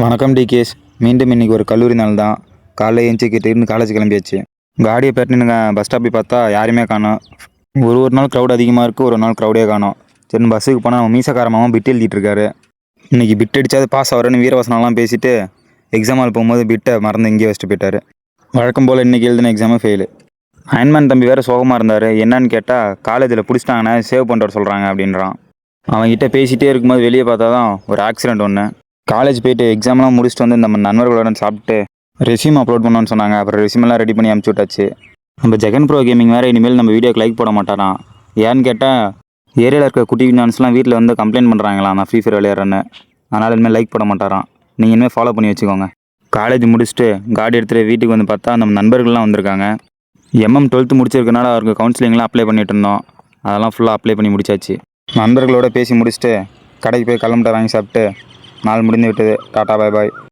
வணக்கம் டிகேஸ். மீண்டும் இன்றைக்கி ஒரு கல்லூரி நாள் தான். காலைல எழுந்திரிக்கிட்டு காலேஜ் கிளம்பியாச்சு. காடியை பேட்டினுங்க பஸ் ஸ்டாப்பில் பார்த்தா யாருமே காணோம். ஒரு நாள் க்ரௌட் அதிகமாக இருக்குது, ஒரு நாள் க்ரௌடே காணோம். சரி பஸ்ஸுக்கு போனால் நம்ம மீசக்காரமாகவும் பிட் எழுதிட்டு இருக்காரு. இன்றைக்கி பிட் அடித்தாது பாஸ் ஆகிறேன்னு வீரவசனம்லாம் பேசிவிட்டு எக்ஸாம் ஹால் போகும்போது பிட்டை மறந்து இங்கேயே வச்சுட்டு போயிட்டார். வழக்கம் போல் இன்றைக்கி எழுதின எக்ஸாமும் ஃபெயிலு. அயன்மேன் தம்பி வேறு சோகமாக இருந்தார். என்னன்னு கேட்டால் காலேஜில் பிடிச்சிட்டாங்கண்ணே, சேவ் பண்ணுற சொல்கிறாங்க அப்படின்றான். அவன்கிட்ட பேசிகிட்டே இருக்கும்போது வெளியே பார்த்தா தான் ஒரு ஆக்சிடெண்ட் ஒன்று. காலேஜ் போய்ட்டு எக்ஸாம்லாம் முடிச்சுட்டு வந்து நம்ம நண்பர்களோட சாப்பிட்டு ரெஸ்யூம் அப்லோட் பண்ணோன்னு சொன்னாங்க. அப்புறம் ரெஸ்யூமெல்லாம் ரெடி பண்ணி அனுப்பிச்சி விட்டாச்சு. நம்ம ஜெகன் ப்ரோ கேமிங் வேறு இனிமேல் நம்ம வீடியோக்கு லைக் போட மாட்டாரான். ஏன்னு கேட்டால் ஏரியாவில் இருக்க குட்டி டான்ஸ்லாம் வீட்டில் வந்து கம்ப்ளைண்ட் பண்ணுறாங்களாம் நான் ஃப்ரீ ஃபயர் விளையாடுறேன்னு. அதனால் இனிமேல் லைக் போட மாட்டாரான். நீங்கள் இனிமேல் ஃபாலோ பண்ணி வச்சுக்கோங்க. காலேஜ் முடிச்சுட்டு காடி எடுத்துகிட்டு வீட்டுக்கு வந்து பார்த்தா நம்ம நண்பர்கள்லாம் வந்திருக்காங்க. 12th முடிச்சிருக்கனால அவருக்கு கவுன்சிலிங்லாம் அப்ளை பண்ணிட்டு இருந்தோம். அதெல்லாம் ஃபுல்லாக அப்ளை பண்ணி முடிச்சாச்சு. நண்பர்களோட பேசி முடிச்சுட்டு கடைக்கு போய் கல்லமுட்டை வாங்கி சாப்பிட்டு நாள் முடிந்து விட்டது. டாட்டா, பாய் பாய்.